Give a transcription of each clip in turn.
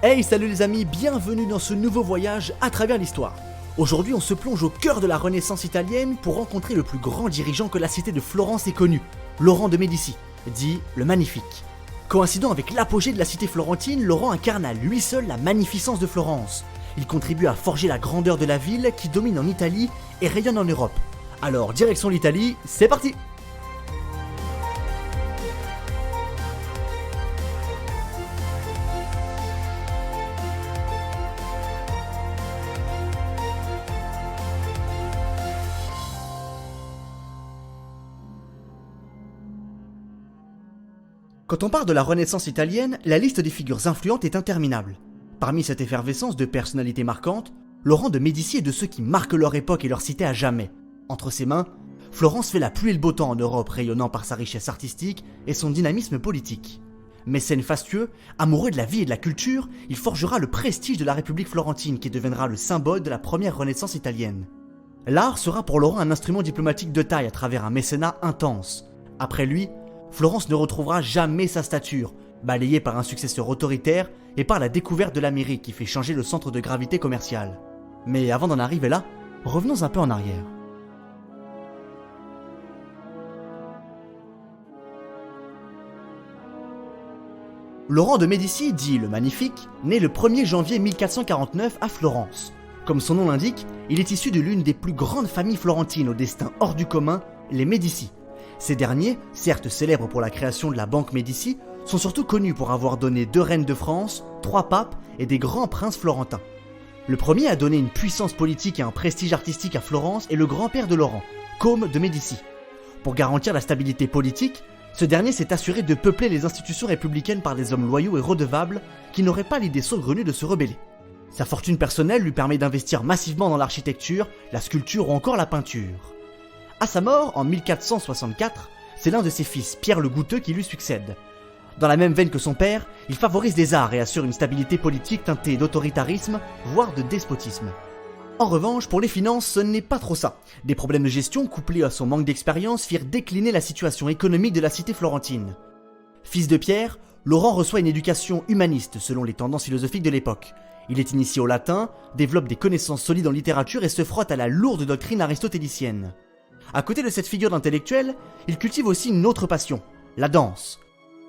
Hey, salut les amis, bienvenue dans ce nouveau voyage à travers l'histoire. Aujourd'hui, on se plonge au cœur de la Renaissance italienne pour rencontrer le plus grand dirigeant que la cité de Florence ait connu, Laurent de Médicis, dit le Magnifique. Coïncidant avec l'apogée de la cité florentine, Laurent incarne à lui seul la magnificence de Florence. Il contribue à forger la grandeur de la ville qui domine en Italie et rayonne en Europe. Alors, direction l'Italie, c'est parti! Quand on parle de la Renaissance italienne, la liste des figures influentes est interminable. Parmi cette effervescence de personnalités marquantes, Laurent de Médicis est de ceux qui marquent leur époque et leur cité à jamais. Entre ses mains, Florence fait la pluie et le beau temps en Europe, rayonnant par sa richesse artistique et son dynamisme politique. Mécène fastueux, amoureux de la vie et de la culture, il forgera le prestige de la République florentine qui deviendra le symbole de la première Renaissance italienne. L'art sera pour Laurent un instrument diplomatique de taille à travers un mécénat intense. Après lui, Florence ne retrouvera jamais sa stature, balayée par un successeur autoritaire et par la découverte de l'Amérique qui fait changer le centre de gravité commercial. Mais avant d'en arriver là, revenons un peu en arrière. Laurent de Médicis, dit le Magnifique, naît le 1er janvier 1449 à Florence. Comme son nom l'indique, il est issu de l'une des plus grandes familles florentines au destin hors du commun, les Médicis. Ces derniers, certes célèbres pour la création de la Banque Médicis, sont surtout connus pour avoir donné 2 reines de France, 3 papes et des grands princes florentins. Le premier a donné une puissance politique et un prestige artistique à Florence est le grand-père de Laurent, Côme de Médicis. Pour garantir la stabilité politique, ce dernier s'est assuré de peupler les institutions républicaines par des hommes loyaux et redevables qui n'auraient pas l'idée saugrenue de se rebeller. Sa fortune personnelle lui permet d'investir massivement dans l'architecture, la sculpture ou encore la peinture. À sa mort, en 1464, c'est l'un de ses fils, Pierre le Goutteux, qui lui succède. Dans la même veine que son père, il favorise les arts et assure une stabilité politique teintée d'autoritarisme, voire de despotisme. En revanche, pour les finances, ce n'est pas trop ça. Des problèmes de gestion couplés à son manque d'expérience firent décliner la situation économique de la cité florentine. Fils de Pierre, Laurent reçoit une éducation humaniste selon les tendances philosophiques de l'époque. Il est initié au latin, développe des connaissances solides en littérature et se frotte à la lourde doctrine aristotélicienne. À côté de cette figure d'intellectuel, il cultive aussi une autre passion, la danse.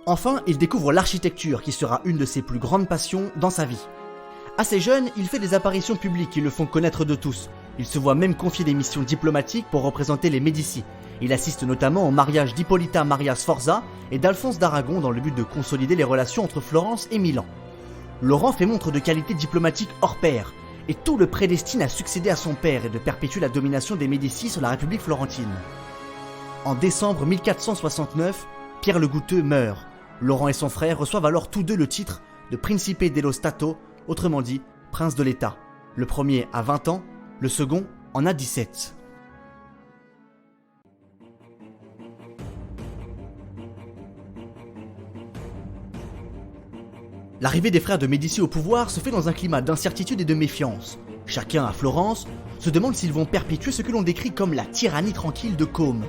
Enfin, il découvre l'architecture qui sera une de ses plus grandes passions dans sa vie. Assez jeune, il fait des apparitions publiques qui le font connaître de tous. Il se voit même confier des missions diplomatiques pour représenter les Médicis. Il assiste notamment au mariage d'Hippolyta Maria Sforza et d'Alphonse d'Aragon dans le but de consolider les relations entre Florence et Milan. Laurent fait montre de qualités diplomatiques hors pair, et tout le prédestine à succéder à son père et de perpétuer la domination des Médicis sur la République florentine. En décembre 1469, Pierre le Goutteux meurt. Laurent et son frère reçoivent alors tous deux le titre de Principe dello Stato, autrement dit, prince de l'État. Le premier a 20 ans, le second en a 17. L'arrivée des frères de Médicis au pouvoir se fait dans un climat d'incertitude et de méfiance. Chacun à Florence se demande s'ils vont perpétuer ce que l'on décrit comme la tyrannie tranquille de Côme.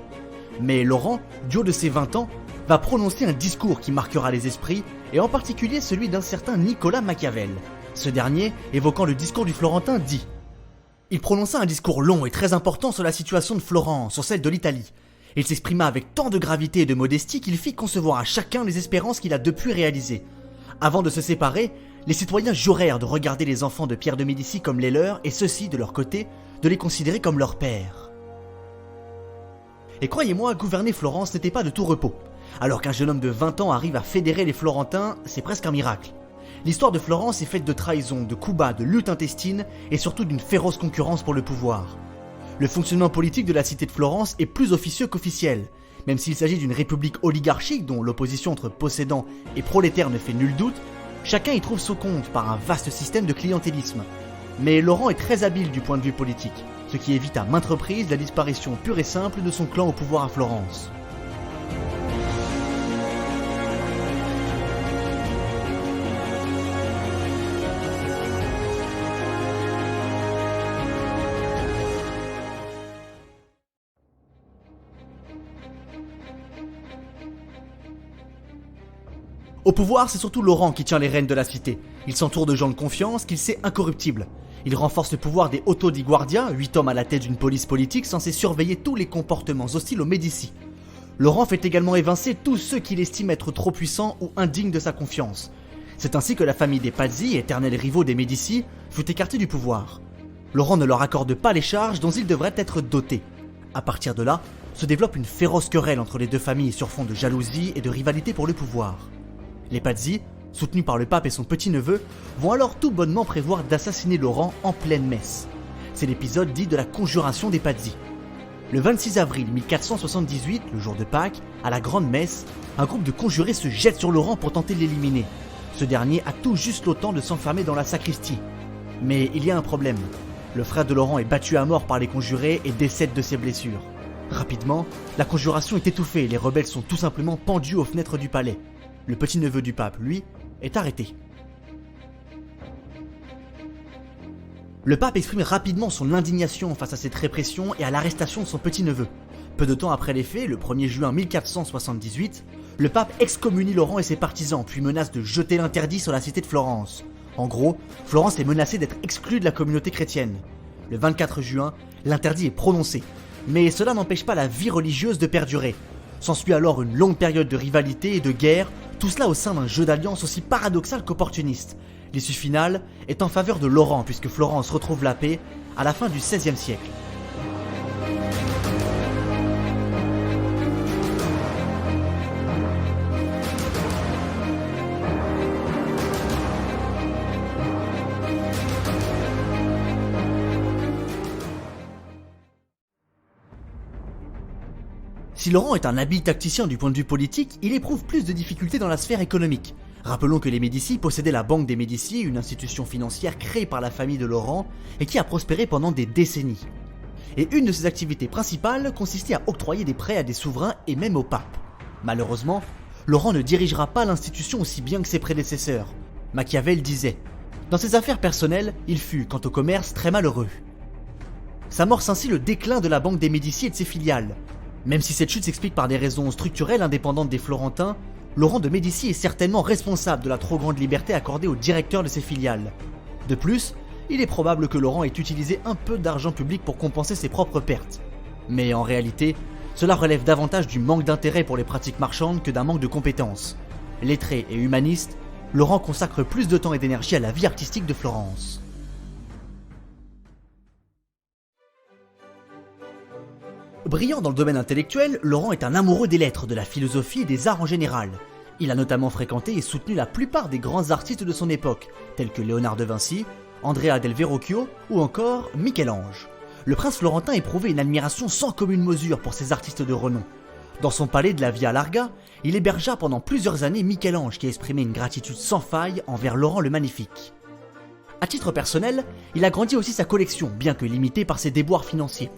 Mais Laurent, du haut de ses 20 ans, va prononcer un discours qui marquera les esprits, et en particulier celui d'un certain Nicolas Machiavel. Ce dernier, évoquant le discours du Florentin, dit « Il prononça un discours long et très important sur la situation de Florence, sur celle de l'Italie. Il s'exprima avec tant de gravité et de modestie qu'il fit concevoir à chacun les espérances qu'il a depuis réalisées. Avant de se séparer, les citoyens jurèrent de regarder les enfants de Pierre de Médicis comme les leurs et ceux-ci, de leur côté, de les considérer comme leurs pères. » Et croyez-moi, gouverner Florence n'était pas de tout repos. Alors qu'un jeune homme de 20 ans arrive à fédérer les Florentins, c'est presque un miracle. L'histoire de Florence est faite de trahison, de coups bas, de luttes intestines et surtout d'une féroce concurrence pour le pouvoir. Le fonctionnement politique de la cité de Florence est plus officieux qu'officiel. Même s'il s'agit d'une république oligarchique dont l'opposition entre possédants et prolétaires ne fait nul doute, chacun y trouve son compte par un vaste système de clientélisme. Mais Laurent est très habile du point de vue politique, ce qui évite à maintes reprises la disparition pure et simple de son clan au pouvoir à Florence. Au pouvoir, c'est surtout Laurent qui tient les rênes de la cité. Il s'entoure de gens de confiance qu'il sait incorruptibles. Il renforce le pouvoir des Otto di Guardia, 8 hommes à la tête d'une police politique censée surveiller tous les comportements hostiles aux Médicis. Laurent fait également évincer tous ceux qu'il estime être trop puissants ou indignes de sa confiance. C'est ainsi que la famille des Pazzi, éternels rivaux des Médicis, fut écartée du pouvoir. Laurent ne leur accorde pas les charges dont ils devraient être dotés. À partir de là, se développe une féroce querelle entre les deux familles sur fond de jalousie et de rivalité pour le pouvoir. Les Pazzi, soutenus par le pape et son petit-neveu, vont alors tout bonnement prévoir d'assassiner Laurent en pleine messe. C'est l'épisode dit de la conjuration des Pazzi. Le 26 avril 1478, le jour de Pâques, à la grande messe, un groupe de conjurés se jette sur Laurent pour tenter de l'éliminer. Ce dernier a tout juste le temps de s'enfermer dans la sacristie. Mais il y a un problème. Le frère de Laurent est battu à mort par les conjurés et décède de ses blessures. Rapidement, la conjuration est étouffée et les rebelles sont tout simplement pendus aux fenêtres du palais. Le petit-neveu du pape, lui, est arrêté. Le pape exprime rapidement son indignation face à cette répression et à l'arrestation de son petit-neveu. Peu de temps après les faits, le 1er juin 1478, le pape excommunie Laurent et ses partisans, puis menace de jeter l'interdit sur la cité de Florence. En gros, Florence est menacée d'être exclue de la communauté chrétienne. Le 24 juin, l'interdit est prononcé, mais cela n'empêche pas la vie religieuse de perdurer. S'ensuit alors une longue période de rivalité et de guerre, tout cela au sein d'un jeu d'alliance aussi paradoxal qu'opportuniste. L'issue finale est en faveur de Laurent puisque Florence retrouve la paix à la fin du XVIe siècle. Si Laurent est un habile tacticien du point de vue politique, il éprouve plus de difficultés dans la sphère économique. Rappelons que les Médicis possédaient la Banque des Médicis, une institution financière créée par la famille de Laurent et qui a prospéré pendant des décennies. Et une de ses activités principales consistait à octroyer des prêts à des souverains et même au pape. Malheureusement, Laurent ne dirigera pas l'institution aussi bien que ses prédécesseurs. Machiavel disait « Dans ses affaires personnelles, il fut, quant au commerce, très malheureux ». S'amorce ainsi le déclin de la Banque des Médicis et de ses filiales. Même si cette chute s'explique par des raisons structurelles indépendantes des Florentins, Laurent de Médicis est certainement responsable de la trop grande liberté accordée aux directeurs de ses filiales. De plus, il est probable que Laurent ait utilisé un peu d'argent public pour compenser ses propres pertes. Mais en réalité, cela relève davantage du manque d'intérêt pour les pratiques marchandes que d'un manque de compétences. Lettré et humaniste, Laurent consacre plus de temps et d'énergie à la vie artistique de Florence. Brillant dans le domaine intellectuel, Laurent est un amoureux des lettres, de la philosophie et des arts en général. Il a notamment fréquenté et soutenu la plupart des grands artistes de son époque, tels que Léonard de Vinci, Andrea del Verrocchio ou encore Michel-Ange. Le prince florentin éprouvait une admiration sans commune mesure pour ces artistes de renom. Dans son palais de la Via Larga, il hébergea pendant plusieurs années Michel-Ange qui exprimait une gratitude sans faille envers Laurent le Magnifique. À titre personnel, il agrandit aussi sa collection, bien que limitée par ses déboires financiers.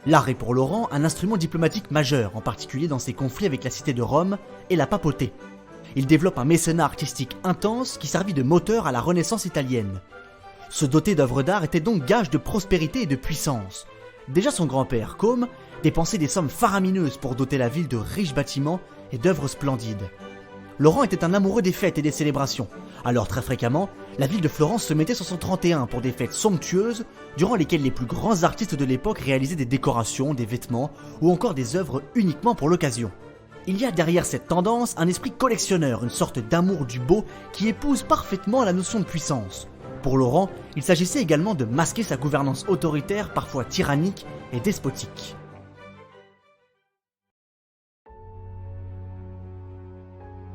L'art est pour Laurent un instrument diplomatique majeur, en particulier dans ses conflits avec la cité de Rome et la papauté. Il développe un mécénat artistique intense qui servit de moteur à la Renaissance italienne. Se doter d'œuvres d'art était donc gage de prospérité et de puissance. Déjà son grand-père, Côme, dépensait des sommes faramineuses pour doter la ville de riches bâtiments et d'œuvres splendides. Laurent était un amoureux des fêtes et des célébrations, alors très fréquemment, la ville de Florence se mettait sur son 31 pour des fêtes somptueuses, durant lesquelles les plus grands artistes de l'époque réalisaient des décorations, des vêtements ou encore des œuvres uniquement pour l'occasion. Il y a derrière cette tendance un esprit collectionneur, une sorte d'amour du beau qui épouse parfaitement la notion de puissance. Pour Laurent, il s'agissait également de masquer sa gouvernance autoritaire, parfois tyrannique et despotique.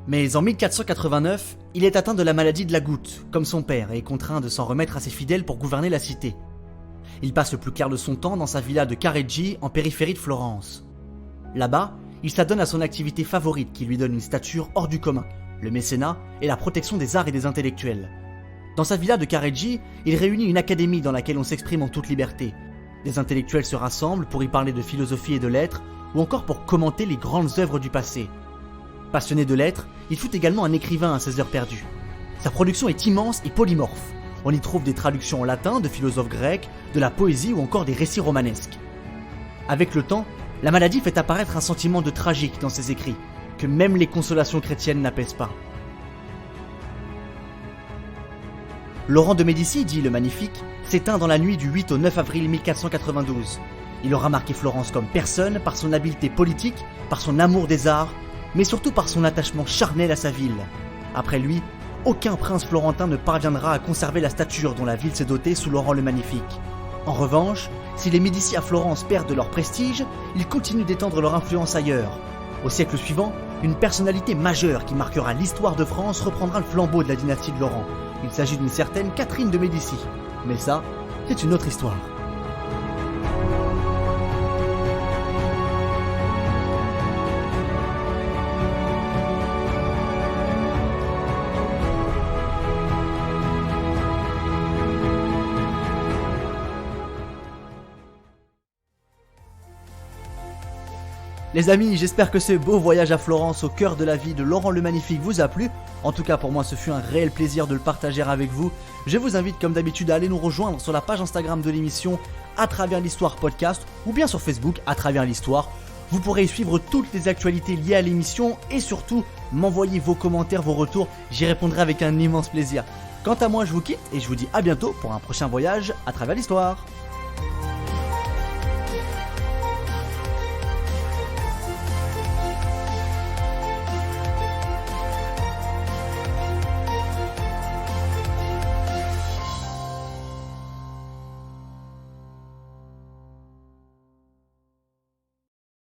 Mais en 1489, il est atteint de la maladie de la goutte, comme son père, et est contraint de s'en remettre à ses fidèles pour gouverner la cité. Il passe le plus clair de son temps dans sa villa de Careggi, en périphérie de Florence. Là-bas, il s'adonne à son activité favorite qui lui donne une stature hors du commun, le mécénat et la protection des arts et des intellectuels. Dans sa villa de Careggi, il réunit une académie dans laquelle on s'exprime en toute liberté. Des intellectuels se rassemblent pour y parler de philosophie et de lettres, ou encore pour commenter les grandes œuvres du passé. Passionné de lettres, il fut également un écrivain à ses heures perdues. Sa production est immense et polymorphe. On y trouve des traductions en latin de philosophes grecs, de la poésie ou encore des récits romanesques. Avec le temps, la maladie fait apparaître un sentiment de tragique dans ses écrits, que même les consolations chrétiennes n'apaisent pas. Laurent de Médicis, dit le Magnifique, s'éteint dans la nuit du 8 au 9 avril 1492. Il aura marqué Florence comme personne par son habileté politique, par son amour des arts, mais surtout par son attachement charnel à sa ville. Après lui, aucun prince florentin ne parviendra à conserver la stature dont la ville s'est dotée sous Laurent le Magnifique. En revanche, si les Médicis à Florence perdent leur prestige, ils continuent d'étendre leur influence ailleurs. Au siècle suivant, une personnalité majeure qui marquera l'histoire de France reprendra le flambeau de la dynastie de Laurent. Il s'agit d'une certaine Catherine de Médicis. Mais ça, c'est une autre histoire. Les amis, j'espère que ce beau voyage à Florence au cœur de la vie de Laurent le Magnifique vous a plu. En tout cas pour moi ce fut un réel plaisir de le partager avec vous. Je vous invite comme d'habitude à aller nous rejoindre sur la page Instagram de l'émission à travers l'histoire podcast ou bien sur Facebook à travers l'histoire. Vous pourrez y suivre toutes les actualités liées à l'émission et surtout m'envoyer vos commentaires, vos retours, j'y répondrai avec un immense plaisir. Quant à moi je vous quitte et je vous dis à bientôt pour un prochain voyage à travers l'histoire.